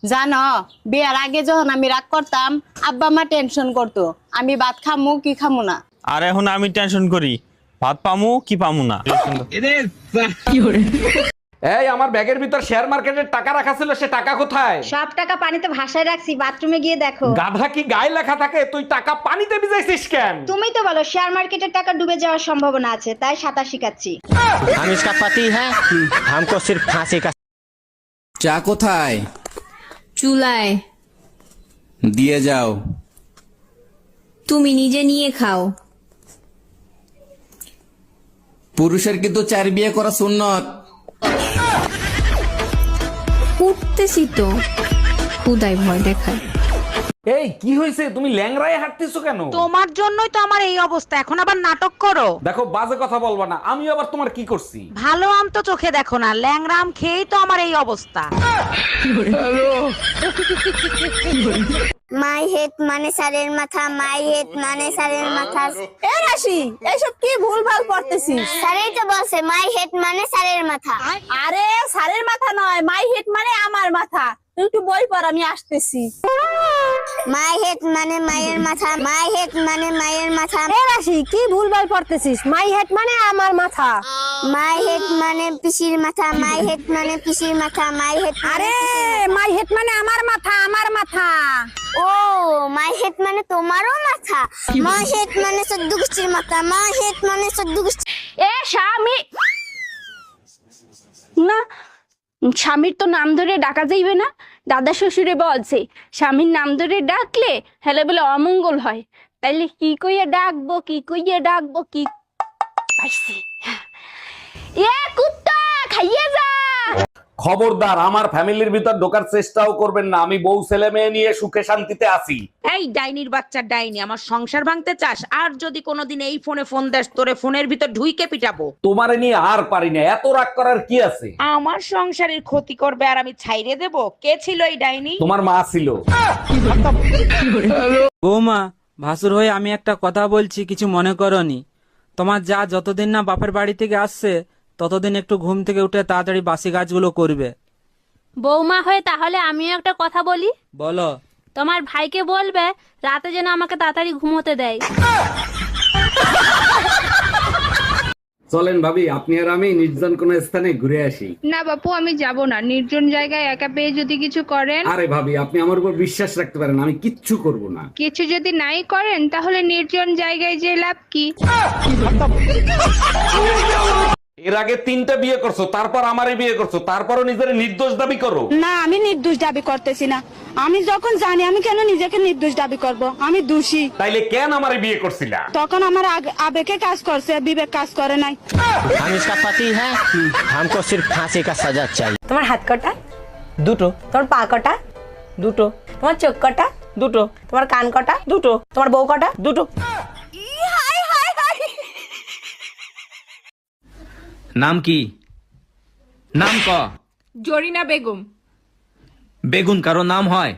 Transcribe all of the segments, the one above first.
জানো বিয়ার আগে যখন আমি রাগ করতাম আব্বা মা টেনশন করতো আমি ভাত খামু কি খামু না। আর এখন আমি টেনশন করি ভাত পামু কি পামু না। এই আমার ব্যাগের ভিতর শেয়ার মার্কেটের টাকা রাখা ছিল, সে টাকা কোথায়? সব টাকা পানিতে ভাসায় রাখছি, বাথরুমে গিয়ে দেখো। গাধা কি গায়ে লেখা থাকে? তুই টাকা পানিতে ভিজাইছিস কেন? তুমি তো বলো শেয়ার মার্কেটের টাকা ডুবে যাওয়ার সম্ভাবনা আছে, তাই সাঁতার শিখাচ্ছি। हम इसका पति है, हमको सिर्फ फांसी का। চা কোথায়? চুলায়। দিয়ে যাও। তুমি নিজে নিয়ে খাও। পুরুষের কিন্তু 4 বিয়ে করা সুন্নত। উঠতেছি তো, খুদাই ভয় দেখায়। এই কি হয়েছে? তুমি ল্যাংড়ায় হাঁটতেছো কেন? তোমার জন্যই তো আমার এই অবস্থা, এখন আবার নাটক করো। দেখো বাজে কথা বলবা না, আমি আবার তোমার কি করছি? ভালো আম তো চোখে দেখো না, ল্যাংড়া আম খেয়েই তো আমার এই অবস্থা। মাই হেড মানে সারের মাথা, মাই হেড মানে সারের মাথা। এ রাশি এইসব কি ভুলভাল পড়তেছিস? সারেই তো বলছে মাই হেড মানে সারের মাথা। আরে সারের মাথা নয়, মাই হেড মানে আমার মাথা। তুই একটু বই পড়, আমি আসতেছি। মাই হেড মানে মায়ের মাথা, মাই হেড মানে মায়ের মাথা। এ রাশি কি ভুলভাল পড়তেছিস? মাই হেড মানে আমার মাথা। মাই হেড মানে পিসির মাথা, মাই হেড মানে পিসির মাথা, মাই হেড। আরে মাই হেড মানে আমার মাথা, আমার মাথা। ও মাই হেড মানে তোমারও মাথা। মাই হেড মানে সদ্য গোষ্ঠীর মাথা, মাই হেড মানে সদ্য গোষ্ঠী। এ স্বামী না, স্বামীর তো নাম ধরে ডাকা যাইবে না। দাদা শ্বশুরে বলছে স্বামীর নাম ধরে ডাকলে হেলে বলে অমঙ্গল হয়। তাইলে কি কইয়া ডাকবো, কি কইয়া ডাকবো, কি পাইছি। এ কুত্তা খাইয়ে যা। খবরদার আমার ফ্যামিলির ভিতর ঢোকার চেষ্টাও করবেন না, আমি বউ ছেলে মেয়ে নিয়ে সুখে শান্তিতে আছি। এই ডাইনির বাচ্চা ডাইনি, আমার সংসার ভাঙতে চাস? আর যদি কোনোদিন এই ফোনে ফোন দেস, তোরে ফোনের ভিতর ঢুইকে পিটাবো। তোমারে নিয়ে আর পারি না, এত রাগ করার কি আছে? আমার সংসারের ক্ষতি করবে আর আমি ছাইরে দেব? কে ছিল এই ডাইনি? তোমার মা ছিল। বৌমা, ভাসুর হয়ে আমি একটা কথা বলছি, কিছু মনে করনি। তোমার যা যতদিন না বাপের বাড়ি থেকে আসছে ততদিন একটু ঘুম থেকে উঠে তাড়াতাড়ি বাসি কাজগুলো করবে। বৌমা হয়ে তাহলে আমিও একটা কথা বলি। বলো। তোমার ভাইকে বলবে রাতে যেন আমাকে তাড়াতাড়ি ঘুমোতে দেয়। চলেন ভাবি, আপনি আর আমি নির্জন কোন স্থানে ঘুরে আসি। না বাপু, আমি যাব না। নির্জন জায়গায় একা পেয়ে যদি কিছু করেন। আরে ভাবি, আপনি আমার উপর বিশ্বাস রাখতে পারেন, আমি কিচ্ছু করব না। কিছু যদি নাই করেন তাহলে নির্জন জায়গায় যে লাভ কি? এর আগে 3টা বিয়ে করছো, তারপর আমারে বিয়ে করছো, তারপরও নিজের নির্দোষ দাবি করো। না, আমি নির্দোষ দাবি করতেছি না। আমি যখন জানি, আমি কেন নিজেকে নির্দোষ দাবি করব? আমি দোষী। তাইলে কেন আমারে বিয়ে করছিলা? তখন আমার আবেগে কাজ করছে, বিবেক কাজ করে নাই। हम इसका पति है, हमको सिर्फ फांसी का सजा चाहिए। তোমার হাত কটা? দুটো। তোমার পা কটা? দুটো। তোমার চোখ কটা? দুটো। তোমার কান কটা? দুটো। তোমার বউ কটা? দুটো। নাম কি? নাম ক? জরিনা বেগম। বেগুন কারো নাম হয়?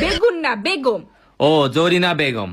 বেগুন না, বেগম। ও, জরিনা বেগম।